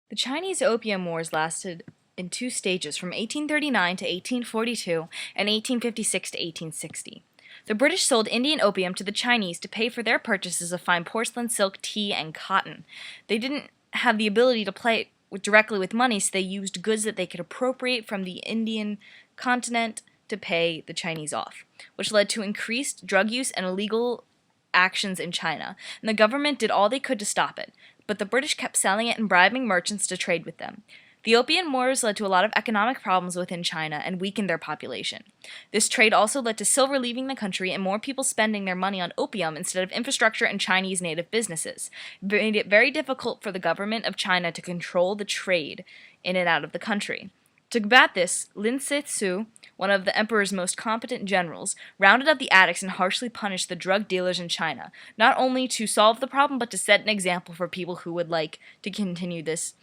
The Chinese Opium Wars lasted in two stages from 1839 to 1842 and 1856 to 1860. The British sold Indian opium to the Chinese to pay for their purchases of fine porcelain, silk, tea, and cotton. They didn't have the ability to play directly with money, so they used goods that they could appropriate from the Indian continent to pay the Chinese off, which led to increased drug use and illegal actions in China, and the government did all they could to stop it, but the British kept selling it and bribing merchants to trade with them. The Opium Wars led to a lot of economic problems within China and weakened their population. This trade also led to silver leaving the country and more people spending their money on opium instead of infrastructure and Chinese native businesses. It made it very difficult for the government of China to control the trade in and out of the country. To combat this, Lin Sitsu, one of the emperor's most competent generals, rounded up the addicts and harshly punished the drug dealers in China, not only to solve the problem but to set an example for people who would like to continue this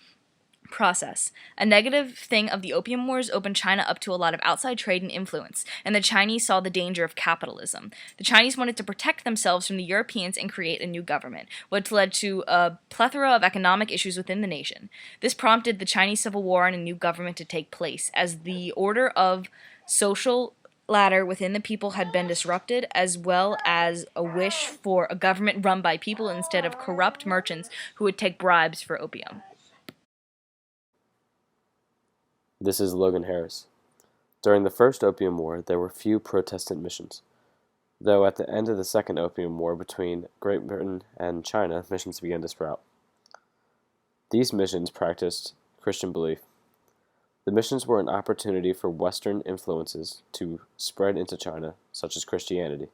process. A negative thing of the Opium Wars opened China up to a lot of outside trade and influence, and the Chinese saw the danger of capitalism. The Chinese wanted to protect themselves from the Europeans and create a new government, which led to a plethora of economic issues within the nation. This prompted the Chinese Civil War and a new government to take place, as the order of social ladder within the people had been disrupted, as well as a wish for a government run by people instead of corrupt merchants who would take bribes for opium. This is Logan Harris. During the First Opium War, there were few Protestant missions, though at the end of the Second Opium War between Great Britain and China, missions began to sprout. These missions practiced Christian belief. The missions were an opportunity for Western influences to spread into China, such as Christianity.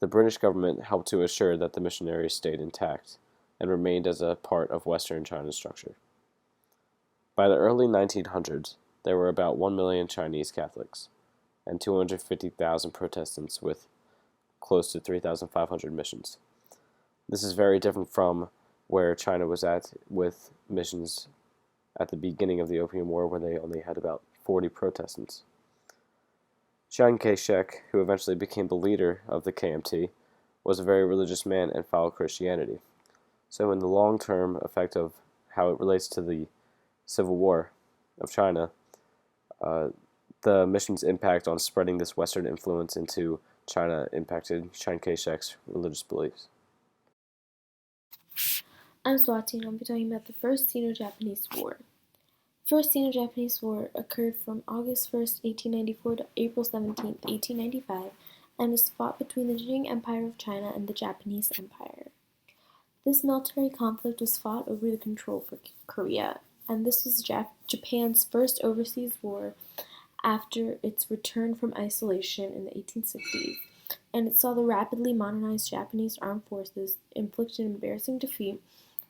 The British government helped to assure that the missionaries stayed intact and remained as a part of Western China's structure. By the early 1900s, there were about 1 million Chinese Catholics and 250,000 Protestants with close to 3,500 missions. This is very different from where China was at with missions at the beginning of the Opium War, where they only had about 40 Protestants. Chiang Kai-shek, who eventually became the leader of the KMT, was a very religious man and followed Christianity. So in the long-term effect of how it relates to the Civil War of China, uh, the mission's impact on spreading this Western influence into China impacted Chiang Kai-shek's religious beliefs. I'm Swati and I'll be talking about the First Sino-Japanese War. The First Sino-Japanese War occurred from August 1st, 1894 to April 17th, 1895, and was fought between the Qing Empire of China and the Japanese Empire. This military conflict was fought over the control for Korea, and this was Japan's first overseas war after its return from isolation in the 1860s, and it saw the rapidly modernized Japanese armed forces inflict an embarrassing defeat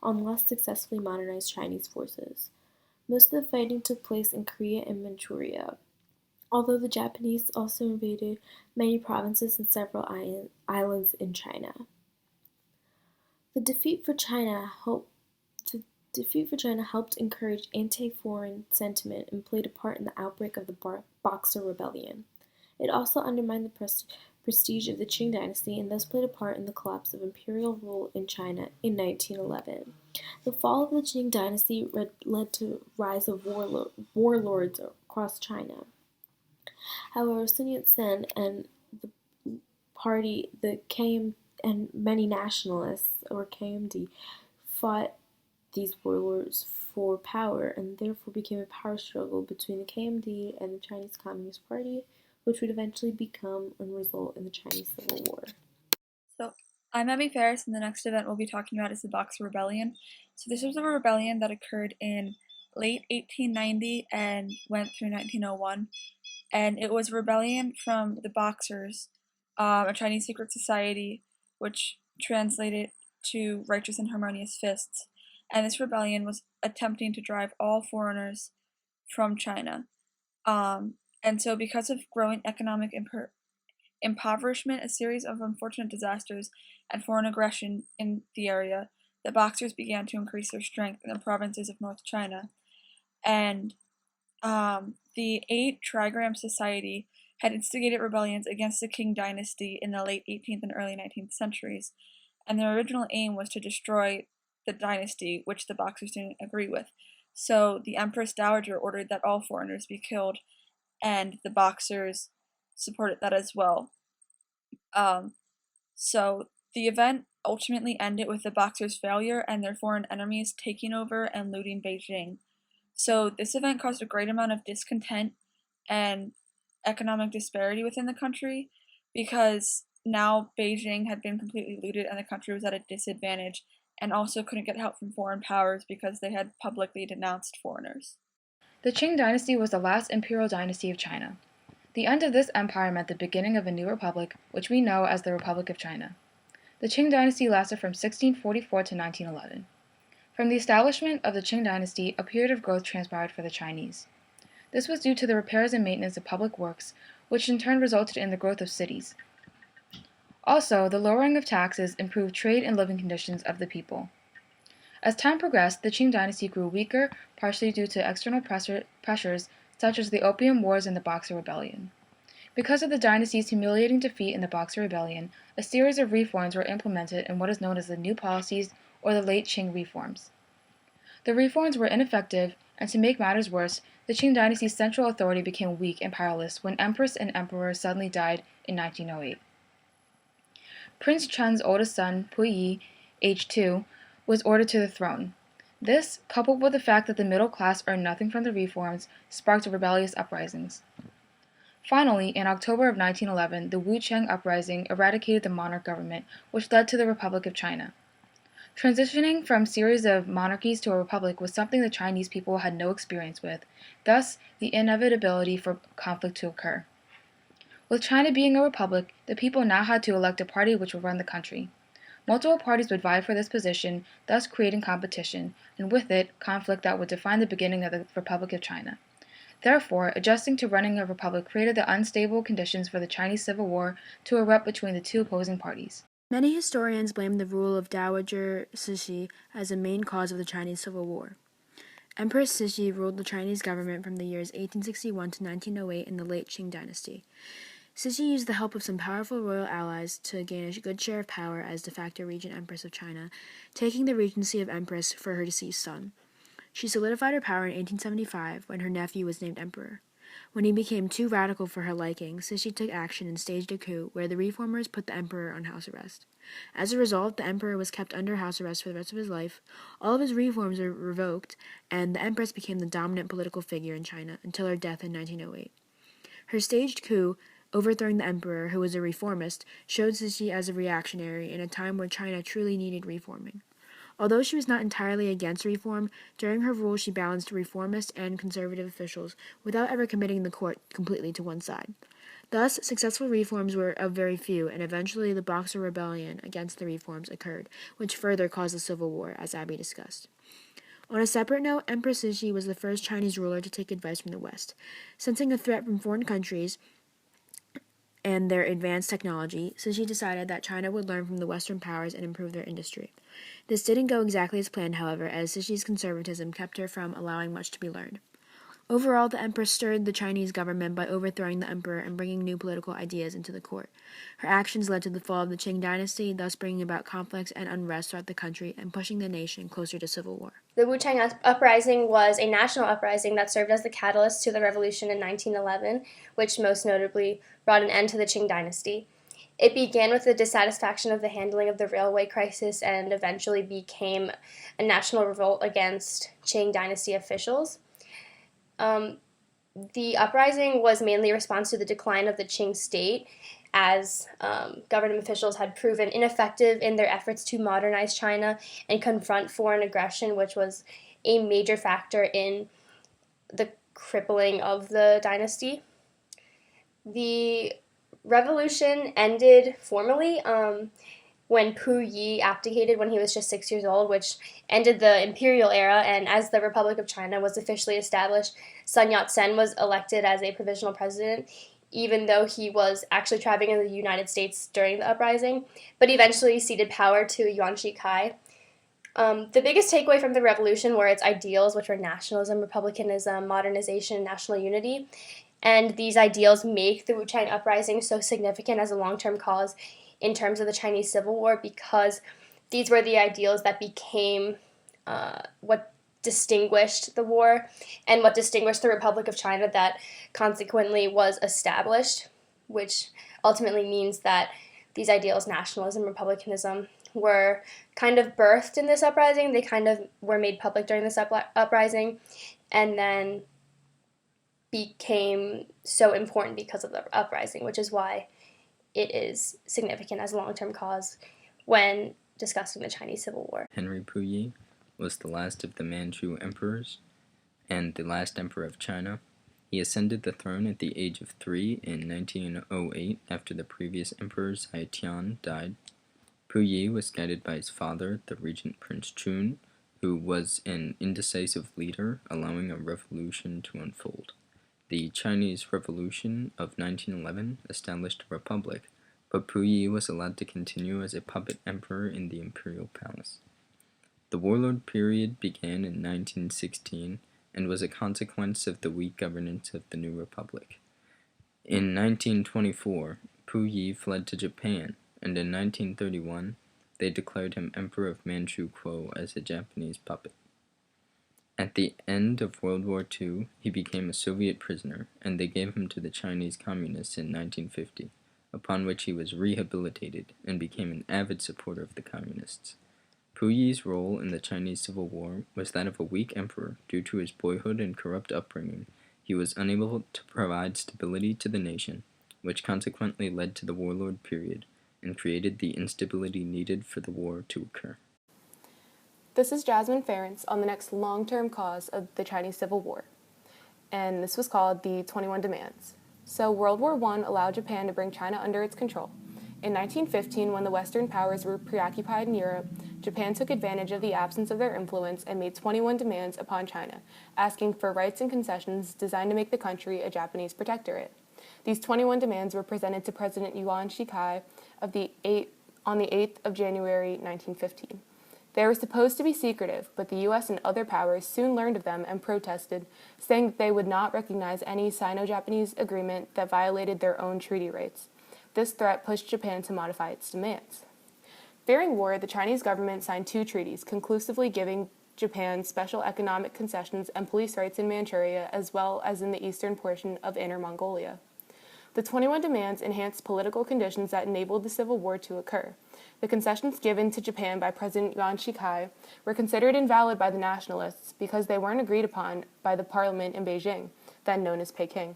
on less successfully modernized Chinese forces. Most of the fighting took place in Korea and Manchuria, although the Japanese also invaded many provinces and several islands in China. The defeat for China helped encourage anti-foreign sentiment and played a part in the outbreak of the Boxer Rebellion. It also undermined the prestige of the Qing dynasty and thus played a part in the collapse of imperial rule in China in 1911. The fall of the Qing dynasty led to rise of warlords across China. However, Sun Yat-sen and the party, the KM, and many nationalists, or KMT, fought these warlords for power, and therefore became a power struggle between the KMT and the Chinese Communist Party, which would eventually become and result in the Chinese Civil War. So, I'm Abby Ferris, and the next event we'll be talking about is the Boxer Rebellion. So, this was a rebellion that occurred in late 1890 and went through 1901. And it was a rebellion from the Boxers, a Chinese secret society, which translated to Righteous and Harmonious Fists. And this rebellion was attempting to drive all foreigners from China. And so, because of growing economic impoverishment, a series of unfortunate disasters, and foreign aggression in the area, the Boxers began to increase their strength in the provinces of North China. And the Eight Trigram Society had instigated rebellions against the Qing dynasty in the late 18th and early 19th centuries, and their original aim was to destroy the dynasty, which the Boxers didn't agree with. So the Empress Dowager ordered that all foreigners be killed, and the Boxers supported that as well. So the event ultimately ended with the Boxers' failure and their foreign enemies taking over and looting Beijing. So this event caused a great amount of discontent and economic disparity within the country, because now Beijing had been completely looted and the country was at a disadvantage, and also couldn't get help from foreign powers because they had publicly denounced foreigners. The Qing dynasty was the last imperial dynasty of China. The end of this empire meant the beginning of a new republic, which we know as the Republic of China. The Qing dynasty lasted from 1644 to 1911. From the establishment of the Qing dynasty, a period of growth transpired for the Chinese. This was due to the repairs and maintenance of public works, which in turn resulted in the growth of cities. Also, the lowering of taxes improved trade and living conditions of the people. As time progressed, the Qing dynasty grew weaker, partially due to external pressures such as the Opium Wars and the Boxer Rebellion. Because of the dynasty's humiliating defeat in the Boxer Rebellion, a series of reforms were implemented in what is known as the New Policies or the Late Qing Reforms. The reforms were ineffective, and to make matters worse, the Qing dynasty's central authority became weak and powerless when Empress and Emperor suddenly died in 1908. Prince Chen's oldest son, Puyi, aged 2, was ordered to the throne. This, coupled with the fact that the middle class earned nothing from the reforms, sparked rebellious uprisings. Finally, in October of 1911, the Wuchang Uprising eradicated the monarch government, which led to the Republic of China. Transitioning from a series of monarchies to a republic was something the Chinese people had no experience with, thus the inevitability for conflict to occur. With China being a republic, the people now had to elect a party which would run the country. Multiple parties would vie for this position, thus creating competition, and with it, conflict that would define the beginning of the Republic of China. Therefore, adjusting to running a republic created the unstable conditions for the Chinese Civil War to erupt between the two opposing parties. Many historians blame the rule of Dowager Cixi as a main cause of the Chinese Civil War. Empress Cixi ruled the Chinese government from the years 1861 to 1908 in the late Qing dynasty. Cixi used the help of some powerful royal allies to gain a good share of power as de facto regent empress of China, taking the regency of empress for her deceased son. She solidified her power in 1875 when her nephew was named emperor. When he became too radical for her liking, Cixi took action and staged a coup where the reformers put the emperor on house arrest. As a result, the emperor was kept under house arrest for the rest of his life, all of his reforms were revoked, and the empress became the dominant political figure in China until her death in 1908. Her staged coup, overthrowing the emperor, who was a reformist, showed Cixi as a reactionary in a time where China truly needed reforming. Although she was not entirely against reform, during her rule she balanced reformist and conservative officials without ever committing the court completely to one side. Thus, successful reforms were of very few, and eventually the Boxer Rebellion against the reforms occurred, which further caused the Civil War, as Abby discussed. On a separate note, Empress Cixi was the first Chinese ruler to take advice from the West. Sensing a threat from foreign countries and their advanced technology, Cixi decided that China would learn from the Western powers and improve their industry. This didn't go exactly as planned, however, as Cixi's conservatism kept her from allowing much to be learned. Overall, the empress stirred the Chinese government by overthrowing the emperor and bringing new political ideas into the court. Her actions led to the fall of the Qing dynasty, thus bringing about conflicts and unrest throughout the country and pushing the nation closer to civil war. The Wuchang Uprising was a national uprising that served as the catalyst to the revolution in 1911, which most notably brought an end to the Qing dynasty. It began with the dissatisfaction of the handling of the railway crisis and eventually became a national revolt against Qing dynasty officials. The uprising was mainly a response to the decline of the Qing state, as government officials had proven ineffective in their efforts to modernize China and confront foreign aggression, which was a major factor in the crippling of the dynasty. The revolution ended formally when Puyi abdicated when he was just 6 years old, which ended the imperial era, and as the Republic of China was officially established, Sun Yat-sen was elected as a provisional president, even though he was actually traveling in the United States during the uprising, but eventually ceded power to Yuan Shikai. The biggest takeaway from the revolution were its ideals, which were nationalism, republicanism, modernization, and national unity, and these ideals make the Wuchang Uprising so significant as a long-term cause in terms of the Chinese Civil War because these were the ideals that became what distinguished the war and what distinguished the Republic of China that consequently was established, which ultimately means that these ideals, nationalism, republicanism, were kind of birthed in this uprising. They kind of were made public during this uprising and then became so important because of the uprising, which is why it is significant as a long-term cause when discussing the Chinese Civil War. Henry Puyi was the last of the Manchu emperors and the last emperor of China. He ascended the throne at the age of 3 in 1908 after the previous emperor Zai Tian died. Puyi was guided by his father, the regent Prince Chun, who was an indecisive leader, allowing a revolution to unfold. The Chinese Revolution of 1911 established a republic, but Puyi was allowed to continue as a puppet emperor in the imperial palace. The warlord period began in 1916 and was a consequence of the weak governance of the new republic. In 1924, Puyi fled to Japan, and in 1931, they declared him Emperor of Manchukuo as a Japanese puppet. At the end of World War II, he became a Soviet prisoner, and they gave him to the Chinese Communists in 1950, upon which he was rehabilitated and became an avid supporter of the Communists. Puyi's role in the Chinese Civil War was that of a weak emperor. Due to his boyhood and corrupt upbringing, he was unable to provide stability to the nation, which consequently led to the warlord period and created the instability needed for the war to occur. This is Jasmine Ference on the next long-term cause of the Chinese Civil War, and this was called the 21 Demands. So World War I allowed Japan to bring China under its control. In 1915, when the Western powers were preoccupied in Europe, Japan took advantage of the absence of their influence and made 21 demands upon China, asking for rights and concessions designed to make the country a Japanese protectorate. These 21 demands were presented to President Yuan Shikai on the 8th of January 1915. They were supposed to be secretive, but the U.S. and other powers soon learned of them and protested, saying that they would not recognize any Sino-Japanese agreement that violated their own treaty rights. This threat pushed Japan to modify its demands. During war, the Chinese government signed 2 treaties, conclusively giving Japan special economic concessions and police rights in Manchuria, as well as in the eastern portion of Inner Mongolia. The 21 demands enhanced political conditions that enabled the Civil War to occur. The concessions given to Japan by President Yuan Shikai were considered invalid by the nationalists because they weren't agreed upon by the parliament in Beijing, then known as Peking.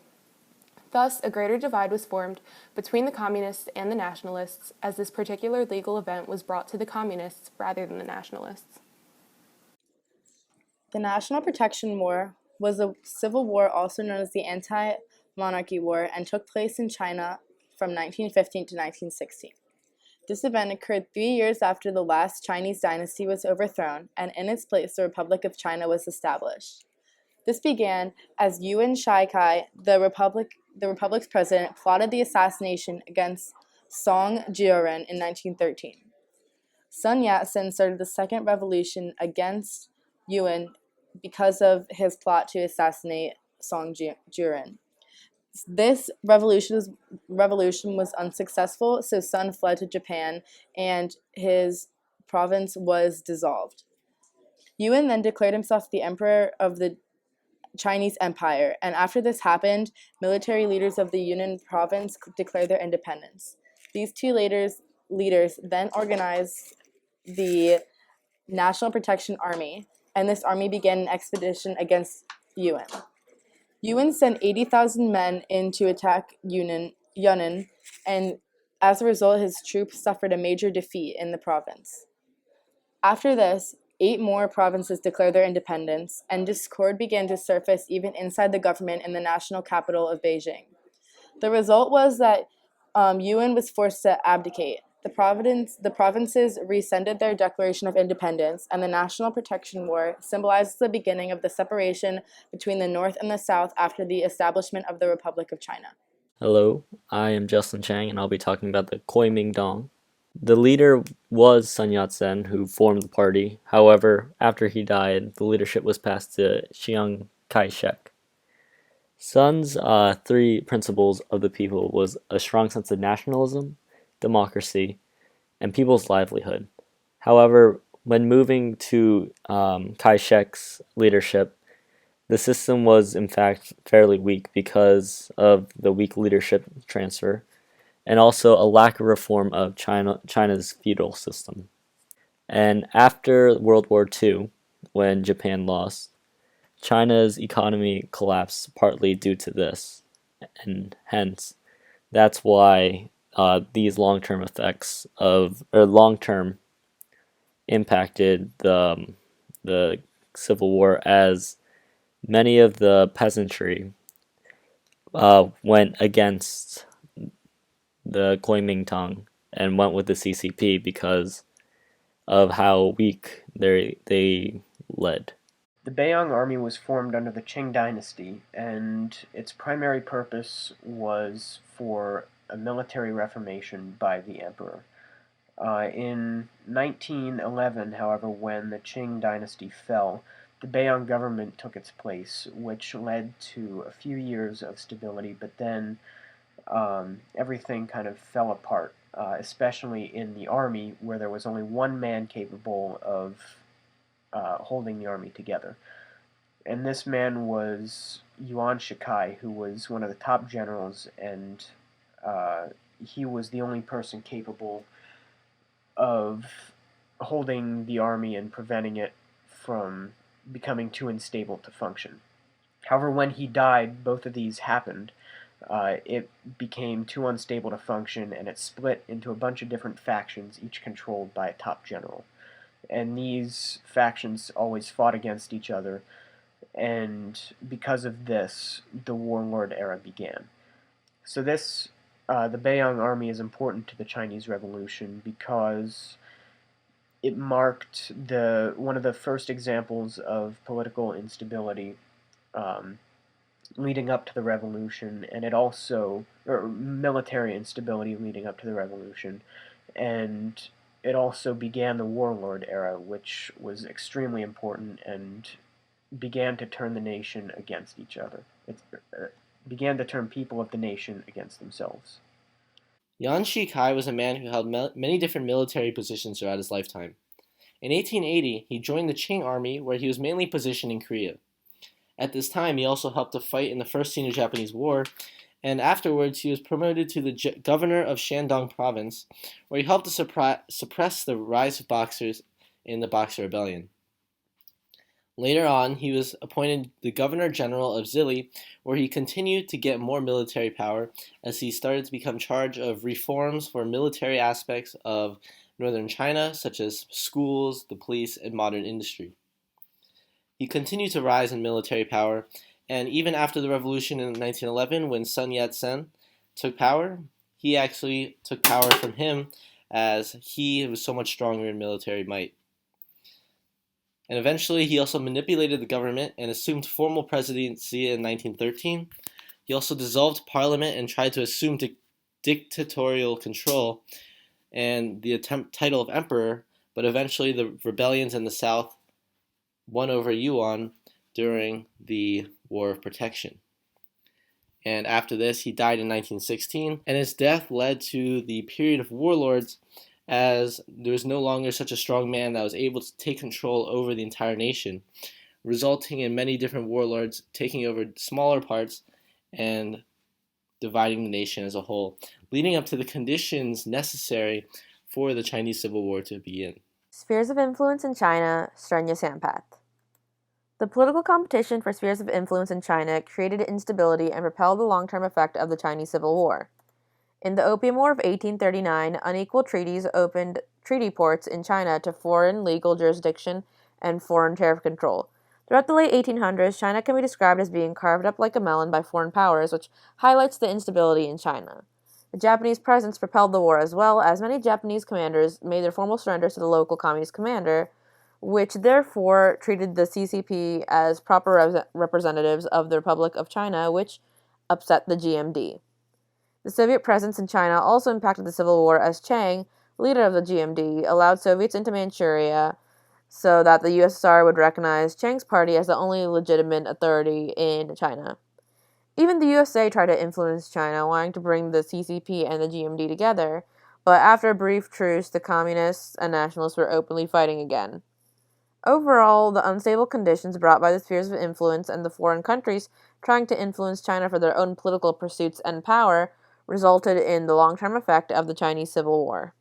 Thus, a greater divide was formed between the communists and the nationalists, as this particular legal event was brought to the communists rather than the nationalists. The National Protection War was a civil war also known as the Anti-Monarchy War and took place in China from 1915 to 1916. This event occurred 3 years after the last Chinese dynasty was overthrown, and in its place the Republic of China was established. This began as Yuan Shikai, the Republic's president, plotted the assassination against Song Jiuren in 1913. Sun Yat-sen started the Second Revolution against Yuan because of his plot to assassinate Song Jiuren. This revolution was unsuccessful, so Sun fled to Japan, and his province was dissolved. Yuan then declared himself the emperor of the Chinese Empire, and after this happened, military leaders of the Yunnan province declared their independence. These 2 leaders then organized the National Protection Army, and this army began an expedition against Yuan. Yuan sent 80,000 men in to attack Yunnan, and as a result, his troops suffered a major defeat in the province. After this, 8 more provinces declared their independence, and discord began to surface even inside the government in the national capital of Beijing. The result was that Yuan was forced to abdicate. The provinces rescinded their declaration of independence, and the National Protection War symbolizes the beginning of the separation between the North and the South after the establishment of the Republic of China. Hello, I am Justin Chang, and I'll be talking about the Kuomintang. The leader was Sun Yat-sen, who formed the party. However, after he died, the leadership was passed to Chiang Kai-shek. Sun's 3 principles of the people was a strong sense of nationalism, democracy, and people's livelihood. However, when moving to Kai-shek's leadership, the system was in fact fairly weak because of the weak leadership transfer and also a lack of reform of China's feudal system. And after World War II, when Japan lost, China's economy collapsed partly due to this, and hence that's why these long-term effects of or long-term impacted the Civil War, as many of the peasantry went against the Kuomintang and went with the CCP because of how weak they led. The Beiyang army was formed under the Qing dynasty, and its primary purpose was for a military reformation by the emperor. In 1911, however, when the Qing dynasty fell, the Beiyang government took its place, which led to a few years of stability, but then everything kind of fell apart, especially in the army, where there was only one man capable of holding the army together. And this man was Yuan Shikai, who was one of the top generals, and he was the only person capable of holding the army and preventing it from becoming too unstable to function. However, when he died, both of these happened. It became too unstable to function, and it split into a bunch of different factions, each controlled by a top general. And these factions always fought against each other, and because of this, the warlord era began. So this, the Beiyang army is important to the Chinese Revolution because it marked one of the first examples of political instability leading up to the revolution, and it also, or military instability leading up to the revolution, and it also began the warlord era, which was extremely important and began to turn the nation against each other. It began to turn people of the nation against themselves. Yuan Shikai was a man who held many different military positions throughout his lifetime. In 1880, he joined the Qing army, where he was mainly positioned in Korea. At this time, he also helped to fight in the First Sino-Japanese War, and afterwards he was promoted to the governor of Shandong province, where he helped to suppress the rise of Boxers in the Boxer Rebellion. Later on, he was appointed the Governor General of Zili, where he continued to get more military power as he started to become charge of reforms for military aspects of northern China, such as schools, the police, and modern industry. He continued to rise in military power, and even after the revolution in 1911, when Sun Yat-sen took power, he actually took power from him as he was so much stronger in military might. And eventually, he also manipulated the government and assumed formal presidency in 1913. He also dissolved parliament and tried to assume dictatorial control and the title of emperor, but eventually the rebellions in the south won over Yuan during the War of Protection. And after this, he died in 1916, and his death led to the period of warlords, as there was no longer such a strong man that was able to take control over the entire nation, resulting in many different warlords taking over smaller parts and dividing the nation as a whole, leading up to the conditions necessary for the Chinese Civil War to begin. Spheres of influence in China, Srenya Sampath. The political competition for spheres of influence in China created instability and propelled the long-term effect of the Chinese Civil War. In the Opium War of 1839, unequal treaties opened treaty ports in China to foreign legal jurisdiction and foreign tariff control. Throughout the late 1800s, China can be described as being carved up like a melon by foreign powers, which highlights the instability in China. The Japanese presence propelled the war, as well as many Japanese commanders made their formal surrenders to the local communist commander, which therefore treated the CCP as proper representatives of the Republic of China, which upset the GMD. The Soviet presence in China also impacted the Civil War, as Chiang, leader of the GMD, allowed Soviets into Manchuria so that the USSR would recognize Chiang's party as the only legitimate authority in China. Even the USA tried to influence China, wanting to bring the CCP and the GMD together, but after a brief truce, the communists and nationalists were openly fighting again. Overall, the unstable conditions brought by the spheres of influence and the foreign countries trying to influence China for their own political pursuits and power resulted in the long-term effect of the Chinese Civil War.